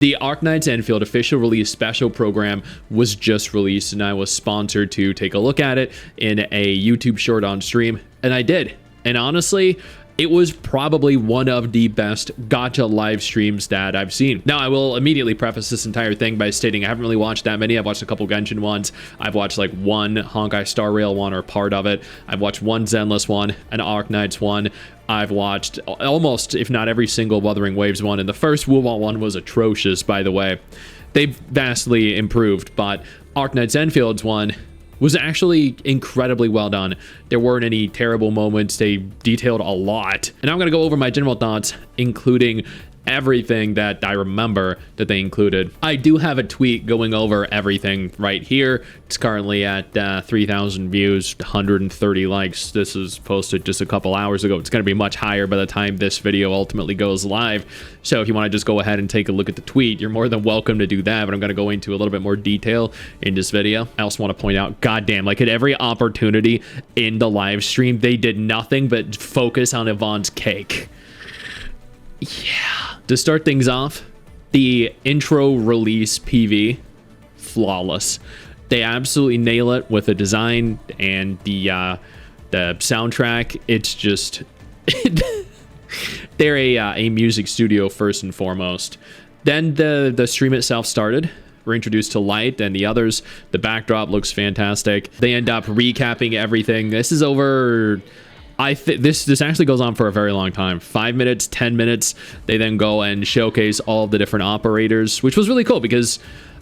The Arknights Endfield official release special program was just released, and I was sponsored to take a look at it in a YouTube short on stream, and I did. And honestly, it was probably one of the best Gacha live streams that I've seen. Now, I will immediately preface this entire thing by stating I haven't really watched that many. I've watched a couple Genshin ones. I've watched like one Honkai Star Rail one or part of it. I've watched one Zenless one, an Arknights one. I've watched almost, if not every single Wuthering Waves one. And the first Wuwal one was atrocious, by the way. They've vastly improved, but Arknights Enfield's one was actually incredibly well done. There weren't any terrible moments. They detailed a lot. And I'm gonna go over my general thoughts, including everything that I remember that they included. I do have a tweet going over everything right here. It's currently at 3,000 views, 130 likes. This is posted just a couple hours ago. It's going to be much higher by the time this video ultimately goes live. So if you want to just go ahead and take a look at the tweet, you're more than welcome to do that, but I'm going to go into a little bit more detail in this video. I also want to point out, goddamn, like at every opportunity in the live stream, they did nothing but focus on Yvonne's cake. Yeah. To start things off, the intro release PV, flawless. They absolutely nail it with the design and the soundtrack. It's just they're a music studio first and foremost. Then the stream itself started. We're introduced to Light and the others. The backdrop looks fantastic. They end up recapping everything. This is over. This actually goes on for a very long time. 5 minutes, 10 minutes. They then go and showcase all the different operators, which was really cool because,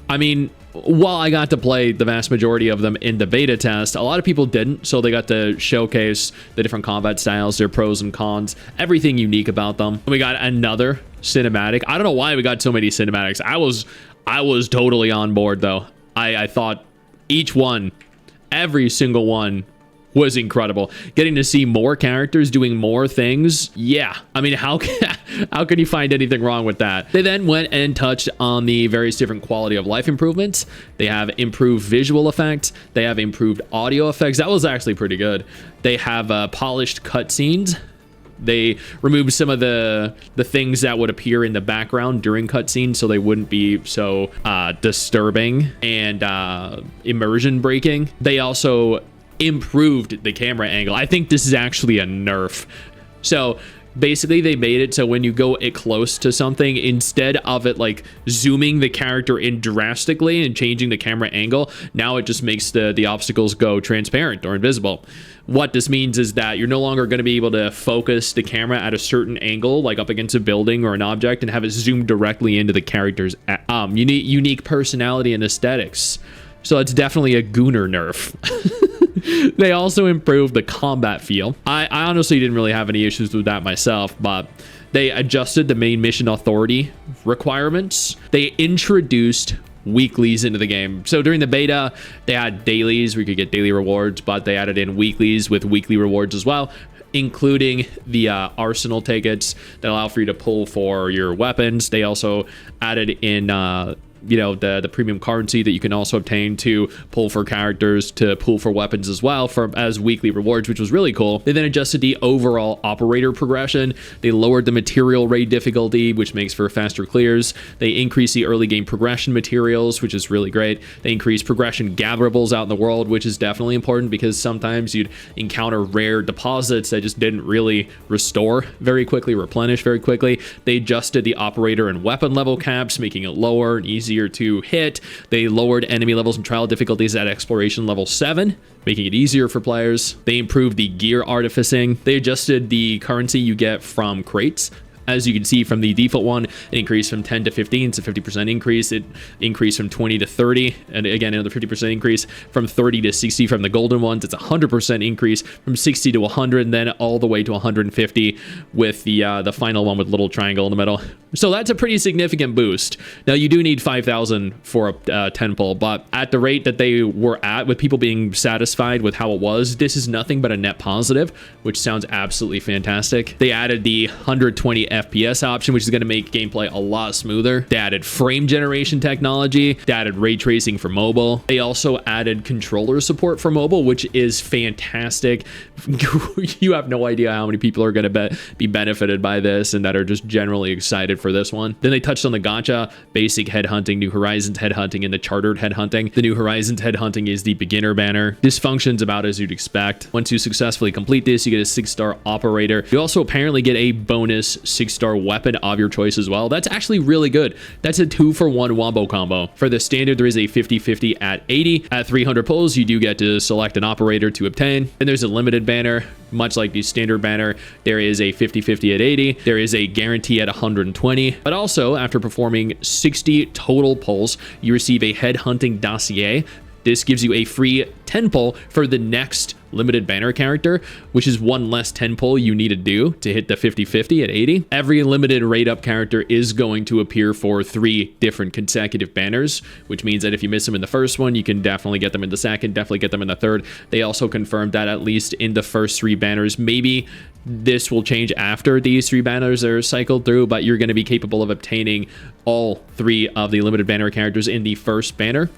I mean, while I got to play the vast majority of them in the beta test, a lot of people didn't, so they got to showcase the different combat styles, their pros and cons, everything unique about them. We got another cinematic. I don't know why we got so many cinematics. I was totally on board, though. I thought each one, every single one, was incredible. Getting to see more characters doing more things, yeah. I mean, how can you find anything wrong with that? They then went and touched on the various different quality of life improvements. They have improved visual effects. They have improved audio effects. That was actually pretty good. They have polished cutscenes. They removed some of the things that would appear in the background during cutscenes so they wouldn't be so disturbing and immersion breaking. They also improved the camera angle. I think this is actually a nerf. So basically they made it so when you go it close to something, instead of it like zooming the character in drastically and changing the camera angle, now it just makes the obstacles go transparent or invisible. What this means is that you're no longer going to be able to focus the camera at a certain angle, like up against a building or an object, and have it zoom directly into the character's unique personality and aesthetics. So it's definitely a gooner nerf. They also improved the combat feel. I honestly didn't really have any issues with that myself, but they adjusted the main mission authority requirements. They introduced weeklies into the game. So during the beta, they had dailies where you could get daily rewards, but they added in weeklies with weekly rewards as well, including the arsenal tickets that allow for you to pull for your weapons. They also added in the premium currency that you can also obtain to pull for characters, to pull for weapons as well as weekly rewards, which was really cool. They then adjusted the overall operator progression. They lowered the material raid difficulty, which makes for faster clears. They increased the early game progression materials, which is really great. They increased progression gatherables out in the world, which is definitely important because sometimes you'd encounter rare deposits that just didn't really restore very quickly, replenish very quickly. They adjusted the operator and weapon level caps, making it lower and easier to hit. They lowered enemy levels and trial difficulties at exploration level 7, making it easier for players. They improved the gear artificing. They adjusted the currency you get from crates. As you can see from the default one, it increased from 10 to 15, it's a 50% increase. It increased from 20 to 30, and again, another 50% increase. From 30 to 60 from the golden ones, it's a 100% increase. From 60 to 100, and then all the way to 150 with the final one with little triangle in the middle. So that's a pretty significant boost. Now, you do need 5,000 for a 10 pull, but at the rate that they were at, with people being satisfied with how it was, this is nothing but a net positive, which sounds absolutely fantastic. They added the 120 FPS option, which is going to make gameplay a lot smoother. They added frame generation technology. They added ray tracing for mobile. They also added controller support for mobile, which is fantastic. You have no idea how many people are going to be benefited by this and that are just generally excited for this one. Then they touched on the gacha, basic headhunting, New Horizons headhunting, and the chartered headhunting. The New Horizons headhunting is the beginner banner. This functions about as you'd expect. Once you successfully complete this, you get a 6-star operator. You also apparently get a bonus 6-star weapon of your choice as well. That's actually really good. That's a 2-for-1 wombo combo. For the standard, there is a 50-50 at 80. At 300 pulls, you do get to select an operator to obtain. And there's a limited banner. Much like the standard banner, there is a 50-50 at 80. There is a guarantee at 120. But also, after performing 60 total pulls, you receive a headhunting dossier. This gives you a free 10 pull for the next limited banner character, which is one less 10 pull you need to do to hit the 50-50 at 80. Every limited rate up character is going to appear for 3 different consecutive banners, which means that if you miss them in the first one, you can definitely get them in the second, definitely get them in the third. They also confirmed that at least in the first 3 banners, maybe this will change after these 3 banners are cycled through, but you're going to be capable of obtaining all 3 of the limited banner characters in the first banner.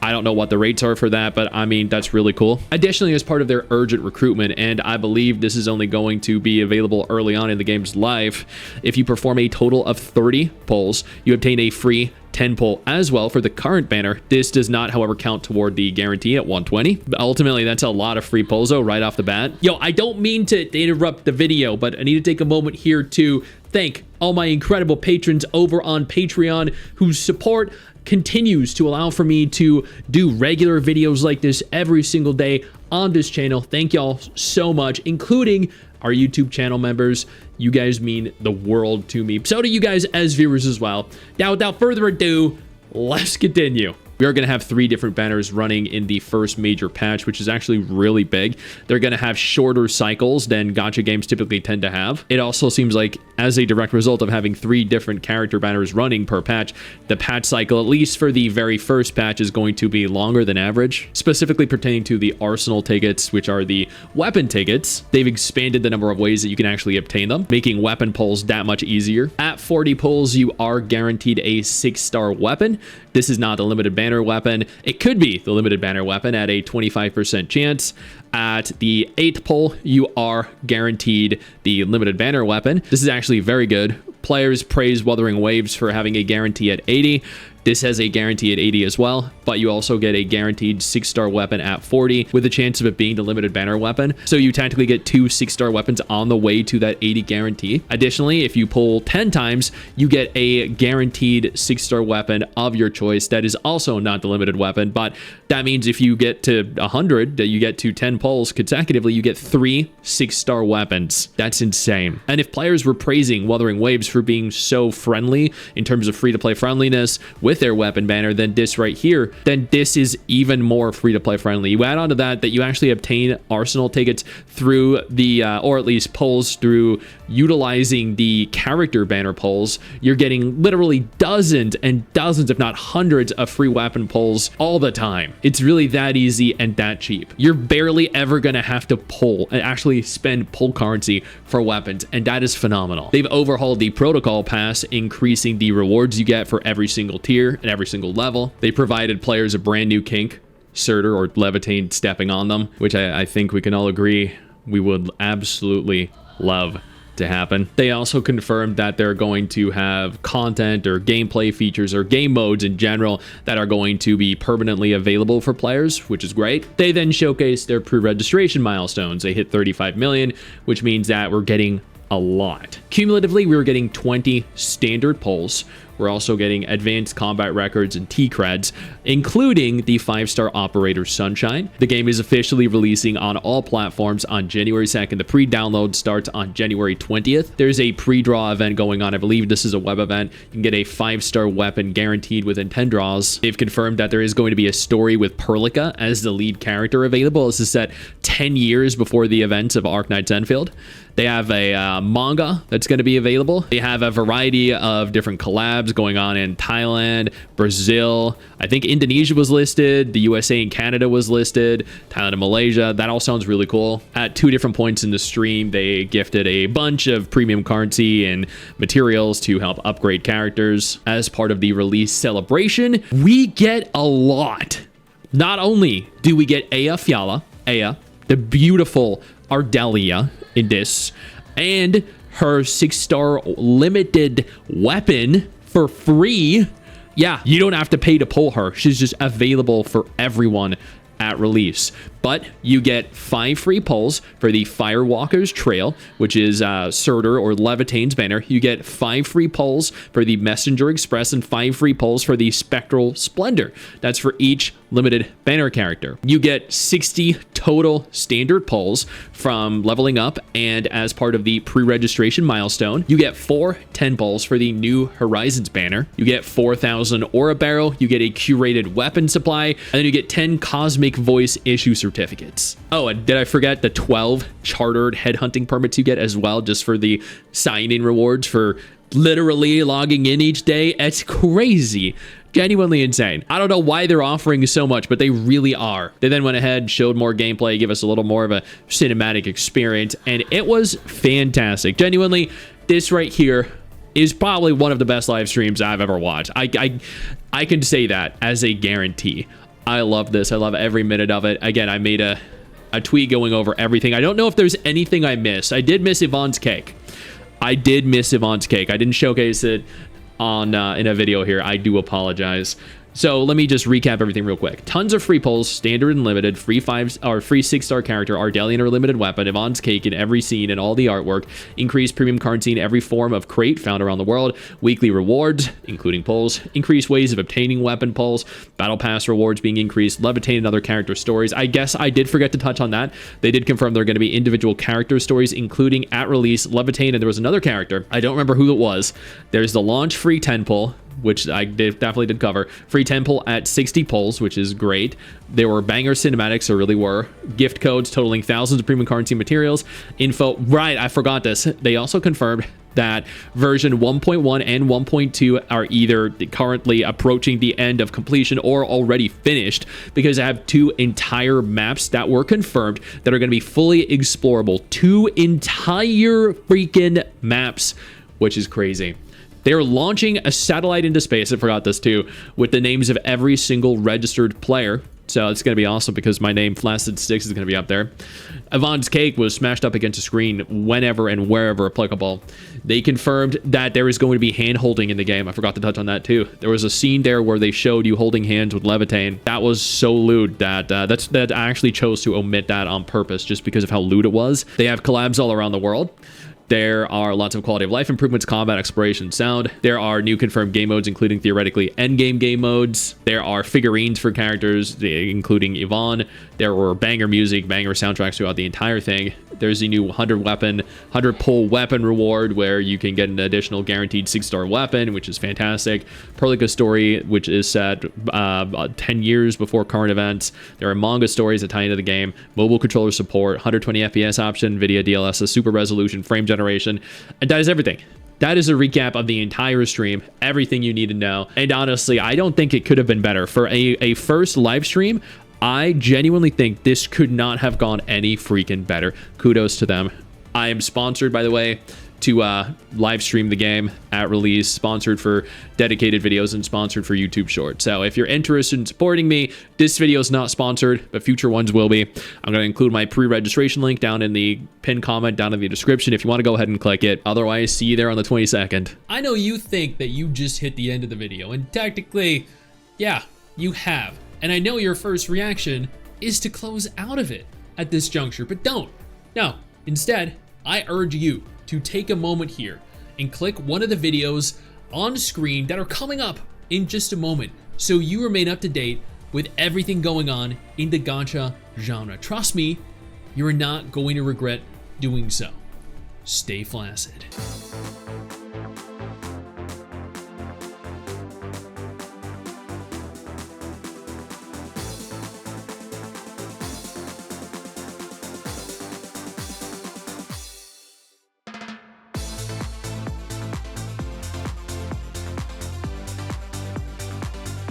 I don't know what the rates are for that, but I mean, that's really cool. Additionally, as part of their urgent recruitment, and I believe this is only going to be available early on in the game's life, if you perform a total of 30 pulls, you obtain a free 10 pull as well for the current banner. This does not, however, count toward the guarantee at 120. But ultimately, that's a lot of free pulls, though, right off the bat. Yo, I don't mean to interrupt the video, but I need to take a moment here to thank all my incredible patrons over on Patreon whose support continues to allow for me to do regular videos like this every single day on this channel. Thank y'all so much, including our YouTube channel members. You guys mean the world to me. So do you guys as viewers as well. Now, without further ado, let's continue. We are going to have 3 different banners running in the first major patch, which is actually really big. They're going to have shorter cycles than gacha games typically tend to have. It also seems like, as a direct result of having 3 different character banners running per patch, the patch cycle, at least for the very first patch, is going to be longer than average. Specifically pertaining to the arsenal tickets, which are the weapon tickets, they've expanded the number of ways that you can actually obtain them, making weapon pulls that much easier. At 40 pulls, you are guaranteed a 6-star weapon. This is not the limited banner weapon. It could be the limited banner weapon at a 25% chance. At the 8th pull, you are guaranteed the limited banner weapon. This is actually very good. Players praise Wuthering Waves for having a guarantee at 80. This has a guarantee at 80 as well, but you also get a guaranteed 6-star weapon at 40 with a chance of it being the limited banner weapon. So you technically get 2 6-star weapons on the way to that 80 guarantee. Additionally, if you pull 10 times, you get a guaranteed 6-star weapon of your choice that is also not the limited weapon, but that means if you get to 100, that you get to 10 pulls consecutively, you get 3 6-star weapons. That's insane. And if players were praising Wuthering Waves for being so friendly in terms of free-to-play friendliness with their weapon banner than this right here, then this is even more free-to-play friendly. You add on to that you actually obtain arsenal tickets through the, or at least pulls through utilizing the character banner pulls. You're getting literally dozens and dozens, if not hundreds, of free weapon pulls all the time. It's really that easy and that cheap. You're barely ever gonna have to pull and actually spend pull currency for weapons, and that is phenomenal. They've overhauled the protocol pass, increasing the rewards you get for every single tier and every single level. They provided players a brand new kink, Surtur or Levitate stepping on them, which I think we can all agree we would absolutely love to happen. They also confirmed that they're going to have content or gameplay features or game modes in general that are going to be permanently available for players, which is great. They then showcased their pre-registration milestones. They hit 35 million, which means that we're getting a lot. Cumulatively, we were getting 20 standard pulls. We're also getting advanced combat records and T-creds, including the 5-star operator Sunshine. The game is officially releasing on all platforms on January 2nd. The pre-download starts on January 20th. There's a pre-draw event going on. I believe this is a web event. You can get a 5-star weapon guaranteed within 10 draws. They've confirmed that there is going to be a story with Perlica as the lead character available. This is set 10 years before the events of Arknights Endfield. They have a manga that's going to be available. They have a variety of different collabs going on in Thailand, Brazil. I think Indonesia was listed. The USA and Canada was listed. Thailand and Malaysia. That all sounds really cool. At 2 different points in the stream, they gifted a bunch of premium currency and materials to help upgrade characters. As part of the release celebration, we get a lot. Not only do we get Aya Fiala, Aya, the beautiful Ardelia in this, and her 6-star limited weapon for free. Yeah, you don't have to pay to pull her. She's just available for everyone at release. But you get 5 free pulls for the Firewalker's Trail, which is Surtur or Levitane's banner. You get 5 free pulls for the Messenger Express and 5 free pulls for the Spectral Splendor. That's for each limited banner character. You get 60 total standard pulls from leveling up, and as part of the pre-registration milestone, you get 4 10 pulls for the New Horizons banner. You get 4,000 Aura Barrel. You get a curated weapon supply, and then you get 10 Cosmic Voice issue certificates. Oh, and did I forget the 12 chartered headhunting permits you get as well, just for the sign-in rewards for literally logging in each day? It's crazy. Genuinely insane. I don't know why they're offering so much, but they really are. They then went ahead, showed more gameplay, give us a little more of a cinematic experience, and it was fantastic. Genuinely, this right here is probably one of the best live streams I've ever watched. I can say that as a guarantee. I love this. I love every minute of it. Again, I made a tweet going over everything. I don't know if there's anything I missed. I did miss Yvonne's cake. I didn't showcase it on in a video here. I do apologize. So let me just recap everything real quick. Tons of free pulls, standard and limited, free 6-star character, Ardelian or limited weapon, Yvonne's cake in every scene and all the artwork, increased premium currency in every form of crate found around the world, weekly rewards, including pulls, increased ways of obtaining weapon pulls, battle pass rewards being increased, Levitate and other character stories. I guess I did forget to touch on that. They did confirm there are going to be individual character stories, including at release, Levitate, and there was another character. I don't remember who it was. There's the launch free 10 pull, which I definitely did cover. Free 10 pull at 60 pulls, which is great. There were banger cinematics, there really were. Gift codes totaling thousands of premium currency materials. Info, right, I forgot this. They also confirmed that version 1.1 and 1.2 are either currently approaching the end of completion or already finished, because I have 2 entire maps that were confirmed that are going to be fully explorable. 2 entire freaking maps, which is crazy. They're launching a satellite into space, I forgot this too, with the names of every single registered player. So it's going to be awesome because my name, Flaccid Stix, is going to be up there. Yvonne's cake was smashed up against a screen whenever and wherever applicable. They confirmed that there is going to be hand-holding in the game. I forgot to touch on that too. There was a scene there where they showed you holding hands with Levitane. That was so lewd that I actually chose to omit that on purpose just because of how lewd it was. They have collabs all around the world. There are lots of quality of life improvements, combat, exploration, sound. There are new confirmed game modes, including theoretically endgame game modes. There are figurines for characters, including Yvonne. There were banger music, banger soundtracks throughout the entire thing. There's a new 100 pull weapon reward where you can get an additional guaranteed 6-star weapon, which is fantastic. Perlica story, which is set 10 years before current events. There are manga stories that tie into the game. Mobile controller support, 120 FPS option, NVIDIA DLSS super resolution, frame generation, and that is everything. That is a recap of the entire stream, everything you need to know. And honestly, I don't think it could have been better. For a first live stream, I genuinely think this could not have gone any freaking better. Kudos to them. I am sponsored, by the way, to live stream the game at release, sponsored for dedicated videos and sponsored for YouTube Shorts. So if you're interested in supporting me, this video is not sponsored, but future ones will be. I'm going to include my pre-registration link down in the pinned comment down in the description if you want to go ahead and click it. Otherwise, see you there on the 22nd. I know you think that you just hit the end of the video, and technically, yeah, you have. And I know your first reaction is to close out of it at this juncture, but don't. No, instead, I urge you to take a moment here and click one of the videos on screen that are coming up in just a moment so you remain up to date with everything going on in the gacha genre. Trust me, you're not going to regret doing so. Stay flaccid.